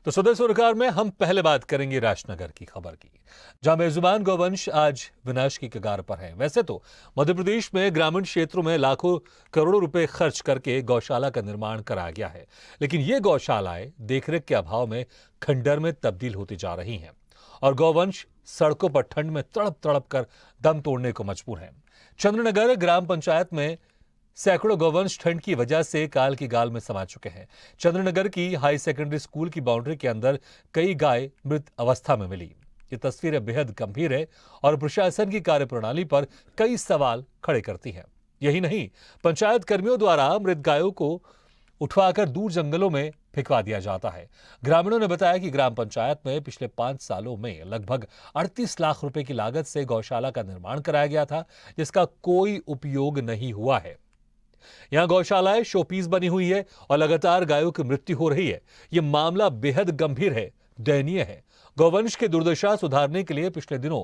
तो सुबह सरकार में हम पहले बात करेंगे राजनगर की खबर की, जहां मेजबान गौवंश आज विनाश की कगार पर है। वैसे तो मध्य प्रदेश में ग्रामीण क्षेत्रों में लाखों करोड़ों रुपए खर्च करके गौशाला का निर्माण कराया गया है, लेकिन ये गौशालाएं देखरेख के अभाव में खंडर में तब्दील होती जा रही हैं और गौवंश सड़कों पर ठंड में तड़प तड़प कर दम तोड़ने को मजबूर हैं। चंद्रनगर ग्राम पंचायत में सैकड़ों गौवंश ठंड की वजह से काल की गाल में समा चुके हैं। चंद्रनगर की हाई सेकेंडरी स्कूल की बाउंड्री के अंदर कई गाय मृत अवस्था में मिली। ये तस्वीरें बेहद गंभीर है और प्रशासन की कार्यप्रणाली पर कई सवाल खड़े करती हैं। यही नहीं, पंचायत कर्मियों द्वारा मृत गायों को उठवाकर दूर जंगलों में फेंकवा दिया जाता है। ग्रामीणों ने बताया कि ग्राम पंचायत में पिछले 5 सालों में लगभग 38 लाख रुपए की लागत से गौशाला का निर्माण कराया गया था, जिसका कोई उपयोग नहीं हुआ है। यहां गौशालाएं शोपीस बनी हुई है और लगातार गायों की मृत्यु हो रही है। यह मामला बेहद गंभीर है, दयनीय है। गौवंश की दुर्दशा सुधारने के लिए पिछले दिनों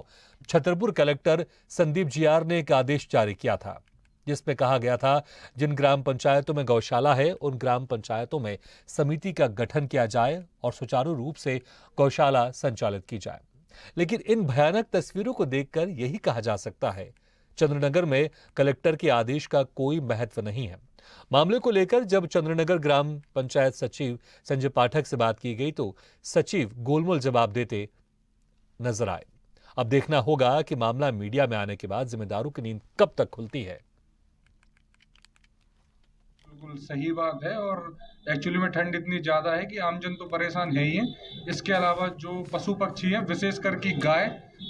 छतरपुर कलेक्टर संदीप जियार ने एक आदेश जारी किया था, जिसमें कहा गया था जिन ग्राम पंचायतों में गौशाला है उन ग्राम पंचायतों में समिति का गठन किया जाए और सुचारू रूप से गौशाला संचालित की जाए। लेकिन इन भयानक तस्वीरों को देखकर यही कहा जा सकता है, चंद्रनगर में कलेक्टर के आदेश का कोई महत्व नहीं है। मामले को लेकर जब चंद्रनगर ग्राम पंचायत सचिव संजय पाठक से बात की गई तो सचिव गोलमोल जवाब देते नजर आए। अब देखना होगा कि मामला मीडिया में आने के बाद जिम्मेदारों की नींद कब तक खुलती है। बिल्कुल सही बात है और एक्चुअली में ठंड इतनी ज़्यादा है कि आमजन तो परेशान है ही है। इसके अलावा जो पशु पक्षी हैं, विशेष करके गाय,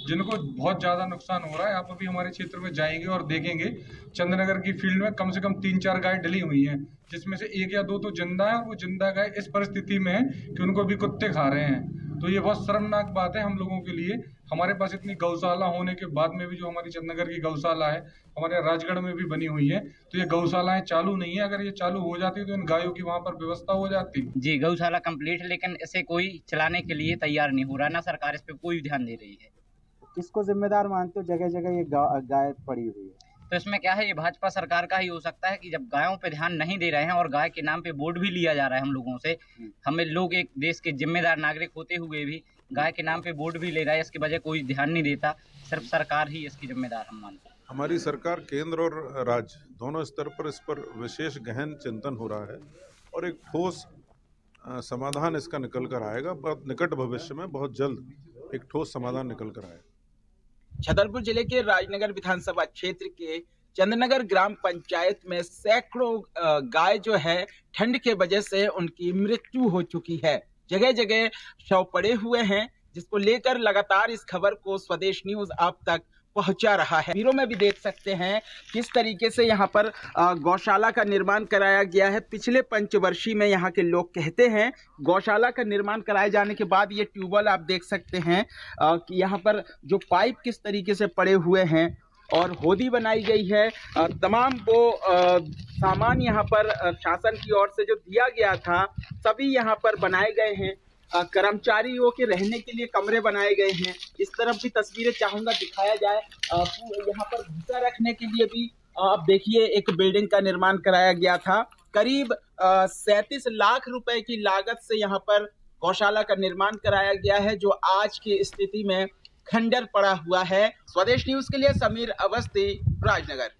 जिनको बहुत ज़्यादा नुकसान हो रहा है। आप अभी हमारे क्षेत्र में जाएंगे और देखेंगे चंद्रनगर की फील्ड में कम से कम 3-4 गाय डली हुई हैं, जिसमें से 1 या 2 तो जिंदा है और वो जिंदा गाय इस परिस्थिति में है कि उनको भी कुत्ते खा रहे हैं। तो ये बहुत शर्मनाक बात है हम लोगों के लिए। हमारे पास इतनी गौशाला होने के बाद में भी जो हमारी चंद्रनगर की गौशाला है, हमारे राजगढ़ में भी बनी हुई है, तो ये गौशालाएं चालू नहीं है। अगर ये चालू हो जाती तो इन गायों की वहां पर व्यवस्था हो जाती। जी, गौशाला कंप्लीट है, लेकिन इसे कोई चलाने के लिए तैयार नहीं हो रहा, ना सरकार इस पे कोई ध्यान दे रही है। किसको जिम्मेदार मानते हो? जगह जगह ये गाय पड़ी हुई है, तो इसमें क्या है, ये भाजपा सरकार का ही हो सकता है कि जब गायों पे ध्यान नहीं दे रहे हैं और गाय के नाम पे वोट भी लिया जा रहा है हम लोगों से। हमें लोग एक देश के जिम्मेदार नागरिक होते हुए भी गाय के नाम पे वोट भी ले रहा है, इसकी वजह कोई ध्यान नहीं देता। सिर्फ सरकार ही इसकी जिम्मेदार हम मानते हैं। हमारी सरकार केंद्र और राज्य दोनों स्तर पर इस पर विशेष गहन चिंतन हो रहा है और एक ठोस समाधान इसका निकल कर आएगा। बहुत निकट भविष्य में बहुत जल्द एक ठोस समाधान निकल कर आएगा। छतरपुर जिले के राजनगर विधानसभा क्षेत्र के चंद्रनगर ग्राम पंचायत में सैकड़ों गाय जो है ठंड के वजह से उनकी मृत्यु हो चुकी है। जगह जगह शव पड़े हुए हैं, जिसको लेकर लगातार इस खबर को स्वदेश न्यूज आप तक पहुंचा रहा है। तस्वीरों में भी देख सकते हैं किस तरीके से यहाँ पर गौशाला का निर्माण कराया गया है। पिछले पंचवर्षीय में यहाँ के लोग कहते हैं गौशाला का निर्माण कराए जाने के बाद ये ट्यूबवेल आप देख सकते हैं कि यहाँ पर जो पाइप किस तरीके से पड़े हुए हैं और होदी बनाई गई है। तमाम वो सामान यहाँ पर शासन की ओर से जो दिया गया था सभी यहाँ पर बनाए गए हैं। कर्मचारियों के रहने के लिए कमरे बनाए गए हैं। इस तरफ भी तस्वीरें चाहूंगा दिखाया जाए। यहाँ पर भूसा रखने के लिए भी आप देखिए एक बिल्डिंग का निर्माण कराया गया था। करीब 37 लाख रुपए की लागत से यहाँ पर गौशाला का निर्माण कराया गया है, जो आज की स्थिति में खंडर पड़ा हुआ है। स्वदेश न्यूज के लिए समीर अवस्थी, राजनगर।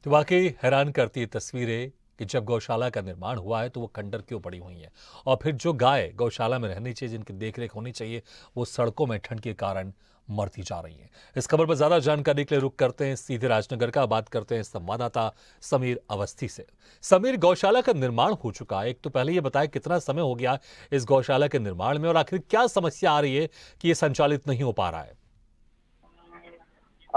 तो वाकई हैरान करती है तस्वीरें कि जब गौशाला का निर्माण हुआ है तो वो खंडर क्यों पड़ी हुई है, और फिर जो गाय गौशाला में रहनी चाहिए, जिनकी देखरेख होनी चाहिए, वो सड़कों में ठंड के कारण मरती जा रही हैं। इस खबर पर ज्यादा जानकारी के लिए रुक करते हैं सीधे राजनगर का। बात करते हैं संवाददाता समीर अवस्थी से। समीर, गौशाला का निर्माण हो चुका है, एक तो पहले ये बताया कितना समय हो गया इस गौशाला के निर्माण में और आखिर क्या समस्या आ रही है कि ये संचालित नहीं हो पा रहा है?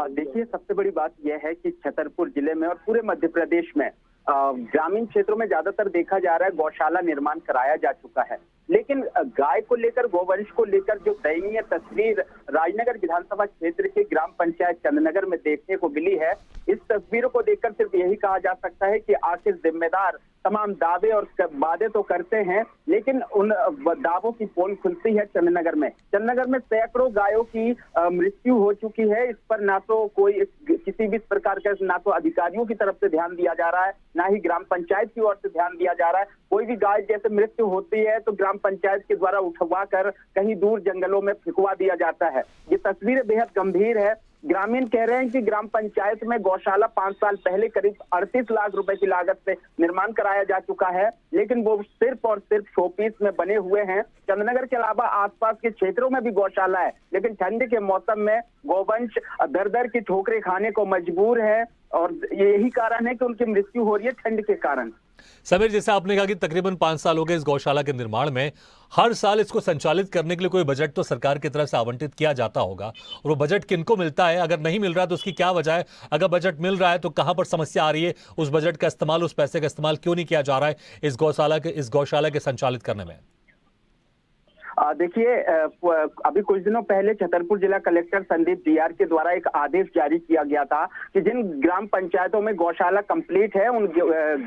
देखिए, सबसे बड़ी बात यह है कि छतरपुर जिले में और पूरे मध्य प्रदेश में ग्रामीण क्षेत्रों में ज्यादातर देखा जा रहा है गौशाला निर्माण कराया जा चुका है, लेकिन गाय को लेकर, गोवंश को लेकर जो दयनीय तस्वीर राजनगर विधानसभा क्षेत्र के ग्राम पंचायत चंद्रनगर में देखने को मिली है, इस तस्वीरों को देखकर सिर्फ यही कहा जा सकता है कि आखिर जिम्मेदार तमाम दावे और वादे तो करते हैं, लेकिन उन दावों की पोल खुलती है चंद्रनगर में। चंद्रनगर में सैकड़ों गायों की मृत्यु हो चुकी है। इस पर ना तो कोई किसी भी प्रकार का, ना तो अधिकारियों की तरफ से ध्यान दिया जा रहा है, ना ही ग्राम पंचायत की ओर से ध्यान दिया जा रहा है। कोई भी गाय जैसे मृत्यु होती है तो ग्राम पंचायत के द्वारा उठवा कर कहीं दूर जंगलों में फिकवा दिया जाता है। ये तस्वीरें बेहद गंभीर है। ग्रामीण कह रहे हैं कि ग्राम पंचायत में गौशाला 5 साल पहले करीब 38 लाख रुपए की लागत से निर्माण कराया जा चुका है, लेकिन वो सिर्फ और सिर्फ शोपीस में बने हुए हैं। चंद्रनगर के अलावा आसपास के क्षेत्रों में भी गौशाला है, लेकिन ठंड के मौसम में गोवंश दर की ठोकरें खाने को मजबूर है और यही कारण है कि उनकी मृत्यु हो रही है ठंड के कारण। समीर, जैसे आपने कहा कि तकरीबन 5 साल हो गए इस गौशाला के निर्माण में, हर साल इसको संचालित करने के लिए कोई बजट तो सरकार की तरफ से आवंटित किया जाता होगा, और वो बजट किनको मिलता है? अगर नहीं मिल रहा है तो उसकी क्या वजह है? अगर बजट मिल रहा है तो कहां पर समस्या आ रही है? उस बजट का इस्तेमाल, उस पैसे का इस्तेमाल क्यों नहीं किया जा रहा है इस गौशाला के संचालित करने में? देखिए, अभी कुछ दिनों पहले छतरपुर जिला कलेक्टर संदीप डीआर के द्वारा एक आदेश जारी किया गया था कि जिन ग्राम पंचायतों में गौशाला कंप्लीट है उन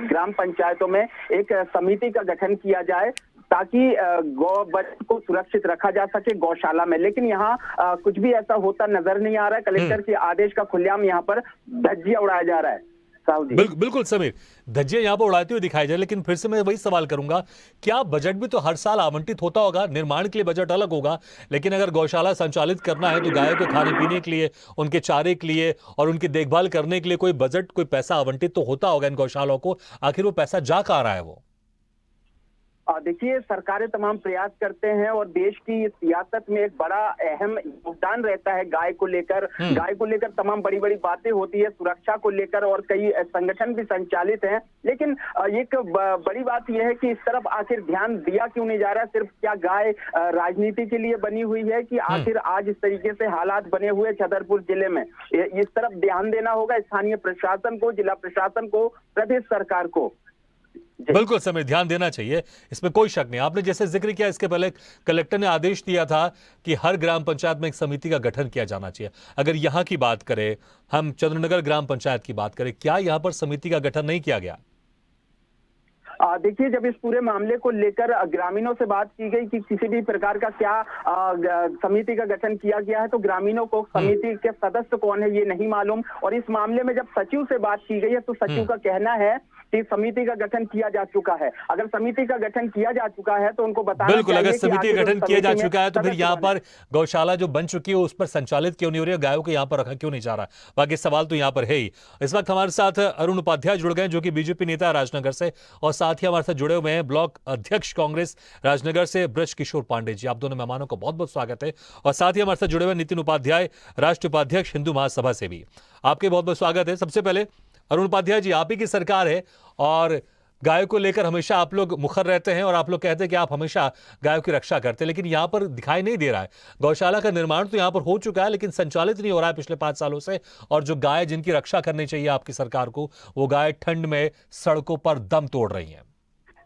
ग्राम पंचायतों में एक समिति का गठन किया जाए ताकि गौवंश को सुरक्षित रखा जा सके गौशाला में। लेकिन यहाँ कुछ भी ऐसा होता नजर नहीं आ रहा है। कलेक्टर के आदेश का खुलेआम यहाँ पर धज्जियां उड़ाया जा रहा है। बिल्कुल समीर, धज्जियां यहाँ पर उड़ाते हुए दिखाई जाए, लेकिन फिर से मैं वही सवाल करूंगा, क्या बजट भी तो हर साल आवंटित होता होगा? निर्माण के लिए बजट अलग होगा, लेकिन अगर गौशाला संचालित करना है तो गायों के खाने पीने के लिए, उनके चारे के लिए और उनकी देखभाल करने के लिए कोई बजट, कोई पैसा आवंटित तो होता होगा इन गौशालाओं को। आखिर वो पैसा जा कहाँ रहा है? वो देखिए, सरकारें तमाम प्रयास करते हैं और देश की सियासत में एक बड़ा अहम योगदान रहता है गाय को लेकर। गाय को लेकर तमाम बड़ी बड़ी बातें होती है, सुरक्षा को लेकर, और कई संगठन भी संचालित हैं। लेकिन एक बड़ी बात यह है कि इस तरफ आखिर ध्यान दिया क्यों नहीं जा रहा? सिर्फ क्या गाय राजनीति के लिए बनी हुई है कि आखिर आज इस तरीके से हालात बने हुए छतरपुर जिले में? इस तरफ ध्यान देना होगा स्थानीय प्रशासन को, जिला प्रशासन को, प्रदेश सरकार को। बिल्कुल समय ध्यान देना चाहिए, इसमें कोई शक नहीं। आपने जैसे जिक्र किया, इसके पहले कलेक्टर ने आदेश दिया था कि हर ग्राम पंचायत में एक समिति का गठन किया जाना चाहिए। अगर यहां की बात करें, हम चंद्रनगर ग्राम पंचायत की बात करें, क्या यहां पर समिति का गठन नहीं किया गया? देखिए, जब इस पूरे मामले को लेकर ग्रामीणों से बात की गई कि किसी भी प्रकार का क्या समिति का गठन किया गया है, तो ग्रामीणों को समिति के सदस्य कौन है ये नहीं मालूम। और इस मामले में जब सचिव से बात की गई है तो सचिव का कहना है कि समिति का गठन किया जा चुका है। अगर समिति का गठन किया जा चुका है तो उनको बताना बिल्कुल, अगर समिति का गठन किया जा चुका है तो फिर यहाँ पर गौशाला जो बन चुकी है उस पर संचालित क्यों नहीं हो रही है? गायों को यहाँ पर रखा क्यों नहीं जा रहा? बाकी सवाल तो यहाँ पर है ही। इस वक्त हमारे साथ अरुण उपाध्याय जुड़ गए, जो कि बीजेपी नेता है राजनगर से, और साथ ही हमारे साथ जुड़े हुए हैं ब्लॉक अध्यक्ष कांग्रेस राजनगर से ब्रज किशोर पांडे जी। आप दोनों मेहमानों को बहुत बहुत स्वागत है। और साथ ही हमारे साथ जुड़े हुए नितिन उपाध्याय, राष्ट्रीय उपाध्यक्ष हिंदू महासभा से भी, आपके बहुत बहुत स्वागत है। सबसे पहले अरुण उपाध्याय जी, आप ही की सरकार है और गायों को लेकर हमेशा आप लोग मुखर रहते हैं और आप लोग कहते हैं कि आप हमेशा गायों की रक्षा करते हैं, लेकिन यहाँ पर दिखाई नहीं दे रहा है। गौशाला का निर्माण तो यहाँ पर हो चुका है लेकिन संचालित नहीं हो रहा है पिछले 5 सालों से, और जो गाय जिनकी रक्षा करनी चाहिए आपकी सरकार को, वो गाय ठंड में सड़कों पर दम तोड़ रही है।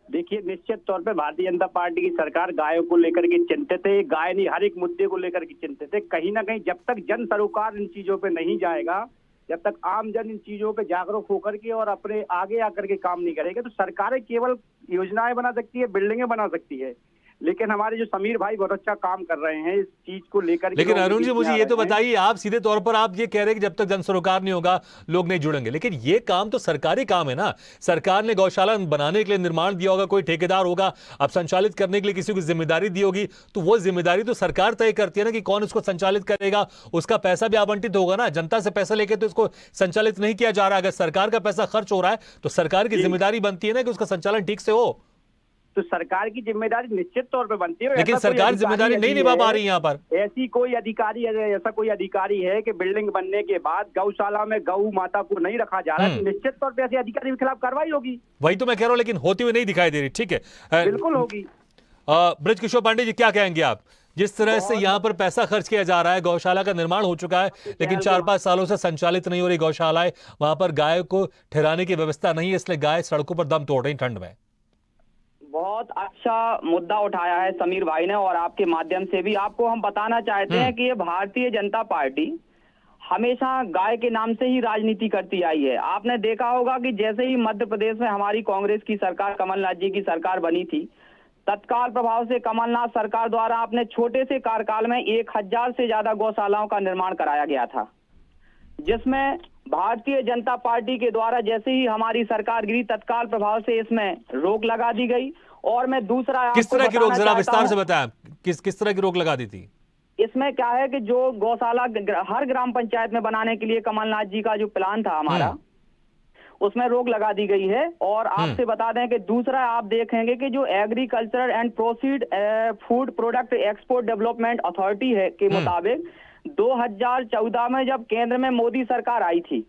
देखिए, निश्चित तौर पे भारतीय जनता पार्टी की सरकार गायों को लेकर के चिंतित है। गाय नहीं, हर एक मुद्दे को लेकर के चिंतित है। कहीं ना कहीं जब तक जन सरोकार इन चीजों पे नहीं जाएगा, जब तक आम जन इन चीजों पे जागरूक होकर के और अपने आगे आकर के काम नहीं करेगा, तो सरकारें केवल योजनाएं बना सकती है, बिल्डिंगें बना सकती है। लेकिन हमारे जो समीर भाई बहुत अच्छा काम कर रहे हैं इस चीज को लेकर। लेकिन अरुण जी, मुझे ये तो बताइए, आप सीधे तौर पर आप ये कह रहे हैं कि जब तक जन सरोकार नहीं होगा लोग नहीं जुड़ेंगे, लेकिन ये काम तो सरकारी काम है ना। सरकार ने गौशाला बनाने के लिए निर्माण दिया होगा, कोई ठेकेदार होगा, अब संचालित करने के लिए किसी को जिम्मेदारी दी होगी, तो वो जिम्मेदारी तो सरकार तय करती है ना कि कौन इसको संचालित करेगा। उसका पैसा भी आवंटित होगा ना, जनता से पैसा लेके तो इसको संचालित नहीं किया जा रहा। अगर सरकार का पैसा खर्च हो रहा है तो सरकार की जिम्मेदारी बनती है ना कि उसका संचालन ठीक से हो। तो सरकार की जिम्मेदारी निश्चित तौर पे बनती है, लेकिन सरकार जिम्मेदारी नहीं निभा पा रही है। यहाँ पर ऐसा कोई अधिकारी है कि बिल्डिंग बनने के बाद गौशाला में गौ माता को नहीं रखा जा रहा है, तो निश्चित तौर पे ऐसे अधिकारी के खिलाफ कार्रवाई होगी। वही तो मैं कह रहा हूँ, लेकिन होती हुई नहीं दिखाई दे रही। ठीक है, बिल्कुल होगी। ब्रज किशोर पांडे जी, क्या कहेंगे आप? जिस तरह से यहाँ पर पैसा खर्च किया जा रहा है, गौशाला का निर्माण हो चुका है लेकिन 4-5 सालों से संचालित नहीं हो रही गौशालाएं, वहां पर गाय को ठहराने की व्यवस्था नहीं है, इसलिए गाय सड़कों पर दम तोड़ रही ठंड में। बहुत अच्छा मुद्दा उठाया है समीर भाई ने, और आपके माध्यम से भी आपको हम बताना चाहते हैं कि ये भारतीय जनता पार्टी हमेशा गाय के नाम से ही राजनीति करती आई है। आपने देखा होगा कि जैसे ही मध्य प्रदेश में हमारी कांग्रेस की सरकार, कमलनाथ जी की सरकार बनी थी, तत्काल प्रभाव से कमलनाथ सरकार द्वारा अपने छोटे से कार्यकाल में 1000 से ज्यादा गौशालाओं का निर्माण कराया गया था, जिसमें भारतीय जनता पार्टी के द्वारा जैसे ही हमारी सरकार गिरी, तत्काल प्रभाव से इसमें रोक लगा दी गई। और मैं दूसरा किस तरह की रोक, जरा विस्तार से बताएं, किस तरह की रोक लगा दी थी? इसमें क्या है कि जो गौशाला हर ग्राम पंचायत में बनाने के लिए कमलनाथ जी का जो प्लान था हमारा, उसमें रोक लगा दी गई है। और आपसे बता दें कि दूसरा आप देखेंगे कि जो agriculture and proceed food product export development authority है के मुताबिक 2014 में जब केंद्र में मोदी सरकार आई थी,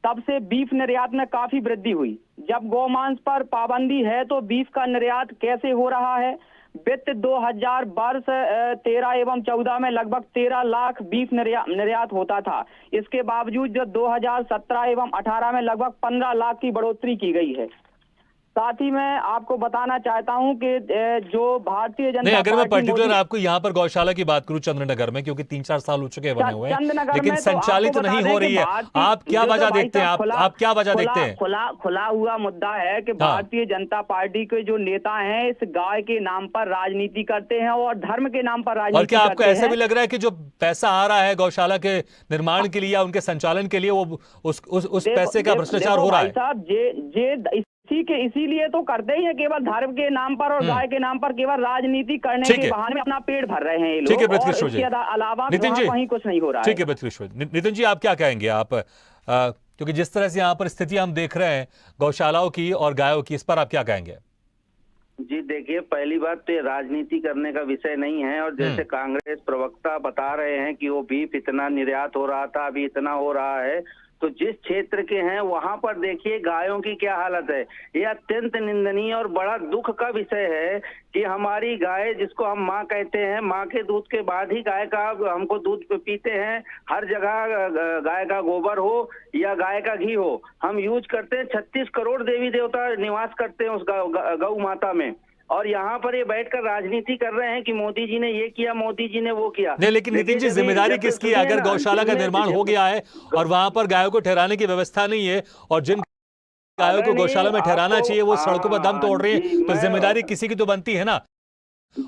तब से बीफ निर्यात में काफी वृद्धि हुई। जब गौमांस पर पाबंदी है तो बीफ का निर्यात कैसे हो रहा है? वित्त 2013 एवं 14 में लगभग 13 लाख बीफ निर्यात होता था। इसके बावजूद जो 2017 एवं 18 में लगभग 15 लाख की बढ़ोतरी की गई है। साथ ही मैं आपको बताना चाहता हूं कि जो भारतीय जनता नहीं, अगर मैं पार्टी पर्टिकुलर आपको यहाँ पर गौशाला की बात करूं चंद्रनगर में, क्योंकि 3-4 साल हो चुके हैं बने हुए हैं, लेकिन संचालित नहीं हो रही है, आप क्या वजह देखते हैं? आप क्या वजह देखते हैं? खुला हुआ मुद्दा है कि भारतीय जनता पार्टी के जो नेता हैं इस गाय के नाम पर राजनीति करते हैं और धर्म के नाम पर राजनीति करते हैं। और क्या आपको ऐसे भी लग रहा है कि जो पैसा आ रहा है गौशाला के निर्माण के लिए या उनके संचालन के लिए, वो उस पैसे का भ्रष्टाचार हो रहा है? साहब, इसीलिए तो करते ही है, केवल धर्म के नाम पर और गाय के नाम पर केवल राजनीति करने के बहाने में अपना पेट भर रहे हैं ये लोग। ठीक है, इसके अलावा नितिन जी कहीं कुछ नहीं हो रहा है। ठीक है, नितिन जी आप क्या कहेंगे? आप क्योंकि जिस तरह से यहाँ पर स्थिति हम देख रहे हैं गौशालाओं की और गायों की, इस पर आप क्या कहेंगे? जी देखिए, पहली बात तो ये राजनीति करने का विषय नहीं है। और जैसे कांग्रेस प्रवक्ता बता रहे हैं कि वो बीफ इतना निर्यात हो रहा था, अभी इतना हो रहा है, तो जिस क्षेत्र के हैं वहां पर देखिए गायों की क्या हालत है। ये अत्यंत निंदनीय और बड़ा दुख का विषय है कि हमारी गाय, जिसको हम माँ कहते हैं, माँ के दूध के बाद ही गाय का हमको दूध पीते हैं। हर जगह गाय का गोबर हो या गाय का घी हो, हम यूज करते हैं। 36 करोड़ देवी देवता निवास करते हैं उस गौ माता में, और यहाँ पर ये बैठकर राजनीति कर रहे हैं कि मोदी जी ने ये किया, मोदी जी ने वो किया। नहीं, लेकिन नितिन जी जिम्मेदारी किसकी है? अगर गौशाला का निर्माण हो गया है और वहां पर गायों को ठहराने की व्यवस्था नहीं है, और जिन गायों को गौशाला में ठहराना चाहिए वो सड़कों पर दम तोड़ रहे हैं, तो जिम्मेदारी किसी की तो बनती है ना,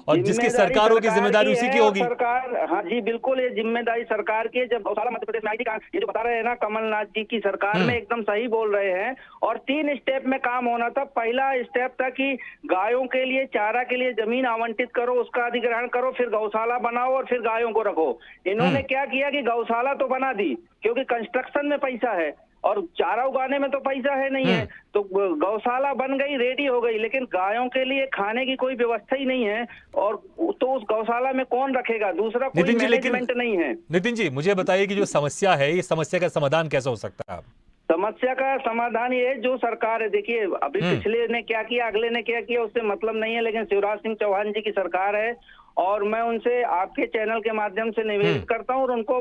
और जिसकी सरकार होगी जिम्मेदारी उसी की होगी। सरकार, हाँ जी बिल्कुल, ये जिम्मेदारी सरकार की है। जब गौशाला मध्य प्रदेश में आई थी, ये जो बता रहे हैं ना कमलनाथ जी की सरकार में, एकदम सही बोल रहे हैं। और 3 स्टेप में काम होना था। पहला स्टेप था कि गायों के लिए, चारा के लिए जमीन आवंटित करो, उसका अधिग्रहण करो, फिर गौशाला बनाओ और फिर गायों को रखो। इन्होंने क्या किया कि गौशाला तो बना दी, क्योंकि कंस्ट्रक्शन में पैसा है और चारा उगाने में तो पैसा है नहीं है, तो गौशाला बन गई, रेडी हो गई, लेकिन गायों के लिए खाने की कोई व्यवस्था ही नहीं है। और तो उस गौशाला में कौन रखेगा? दूसरा कोई मैनेजमेंट नहीं है। नितिन जी मुझे बताइए कि जो समस्या है, ये समस्या का समाधान कैसे हो सकता है? समस्या का समाधान ये जो सरकार है, देखिए अभी पिछले ने क्या किया, अगले ने क्या किया, उससे मतलब नहीं है, लेकिन शिवराज सिंह चौहान जी की सरकार है। और मैं उनसे आपके चैनल के माध्यम से निवेदन करता हूं और उनको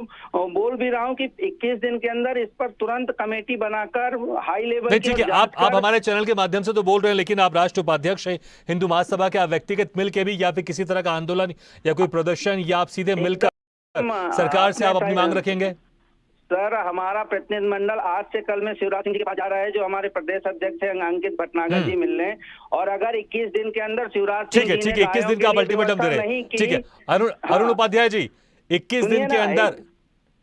बोल भी रहा हूं कि 21 दिन के अंदर इस पर तुरंत कमेटी बनाकर हाई लेवल। ठीक है, आप हमारे चैनल के माध्यम से तो बोल रहे हैं, लेकिन आप राष्ट्र उपाध्यक्ष हैं हिंदू महासभा के, आप व्यक्तिगत मिलकर भी या फिर किसी तरह का आंदोलन या कोई प्रदर्शन, या आप सीधे मिलकर सरकार से आप अपनी मांग रखेंगे? सर, हमारा प्रतिनिधिमंडल आज से कल में शिवराज सिंह जी के पास जा रहा है, जो हमारे प्रदेश अध्यक्ष हैं अंकित भटनागर जी मिलने। और अगर 21 दिन के अंदर शिवराज सिंह जी ने 21 दिन का अल्टीमेटम दे रहे हैं, ठीक है अरुण उपाध्याय जी, 21 दिन के अंदर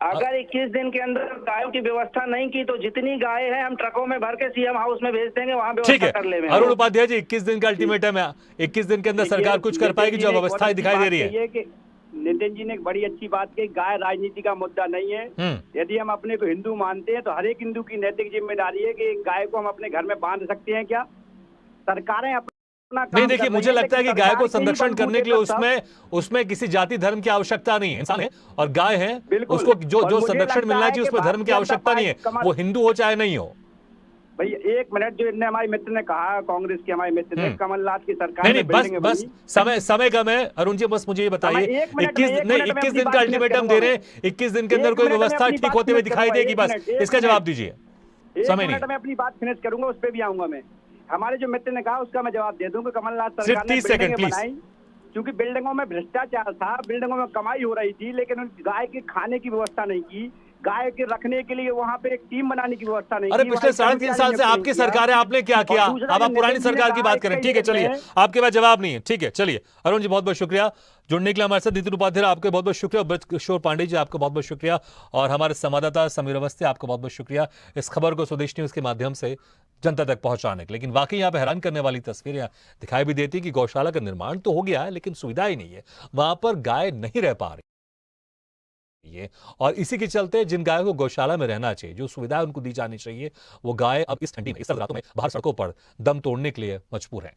अगर 21 दिन के अंदर गायों की व्यवस्था नहीं की तो जितनी गाय है हम ट्रकों में भर के सीएम हाउस में भेज देंगे, वहाँ व्यवस्था कर लेंगे। अरुण उपाध्याय जी, 21 दिन का अल्टीमेटम है, 21 दिन के अंदर सरकार कुछ कर पाएगी? जो व्यवस्थाएं दिखाई दे रही है। नितिन जी ने एक बड़ी अच्छी बात कही, गाय राजनीति का मुद्दा नहीं है। यदि हम अपने को हिंदू मानते हैं तो हर एक हिंदू की नैतिक जिम्मेदारी है कि गाय को हम अपने घर में बांध सकते हैं क्या? सरकारें अपना नहीं, देखिए मुझे लगता है कि गाय को संरक्षण करने के लिए उसमें किसी जाति धर्म की आवश्यकता नहीं है। इंसान है और गाय है, उसको जो संरक्षण मिलना चाहिए उसमें धर्म की आवश्यकता नहीं है, वो हिंदू हो चाहे नहीं हो। भाई 1 मिनट, जो इनने हमारे मित्र ने कहा, कांग्रेस के हमारे मित्र ने, कमलनाथ की सरकार नहीं, बस समय कम है अरुण जी, बस मुझे ये बताइए 21 दिन का अल्टीमेटम दे रहे हैं, 21 दिन के अंदर कोई व्यवस्था ठीक होते हुए दिखाई देगी, बस इसका जवाब दीजिए। समय नहीं, मैं अपनी बात फिनिश करूंगा, उस पर भी आऊंगा मैं। हमारे जो मित्र ने कहा उसका मैं जवाब दे दूं कि कमलनाथ सिर्फ सरकार ने 30 सेकंड, बिल्डिंगें प्लीज। बनाई, क्योंकि बिल्डिंगों में भ्रष्टाचार था, बिल्डिंगों में कमाई हो रही थी, लेकिन उन गाय के खाने की व्यवस्था नहीं की, गाय के रखने के लिए वहां पे एक टीम बनाने की व्यवस्था नहीं अरे की। पिछले वहाँ 3.5 साल से आपकी सरकार है, आपने क्या किया? अब आप पुरानी सरकार की बात करें। ठीक है, चलिए, आपके पास जवाब नहीं है। ठीक है, चलिए। अरुण जी बहुत बहुत शुक्रिया जुड़ने के लिए हमारे साथ। नितिन उपाध्याय आपके बहुत बहुत शुक्रिया, ब्रज किशोर पांडे जी आपका बहुत बहुत शुक्रिया, और हमारे संवाददाता समीर अवस्थी आपका बहुत बहुत शुक्रिया इस खबर को स्वदेश न्यूज के माध्यम से जनता तक पहुंचाने के। लेकिन वाकई यहाँ पे हैरान करने वाली तस्वीरें दिखाई भी देती कि गौशाला का निर्माण तो हो गया है लेकिन सुविधा ही नहीं है, वहां पर गाय नहीं रह पा रही है, और इसी के चलते जिन गायों को गौशाला में रहना चाहिए, जो सुविधा उनको दी जानी चाहिए, वो गाय अब इस ठंडी में, इस रातों में बाहर सड़कों पर दम तोड़ने के लिए मजबूर हैं।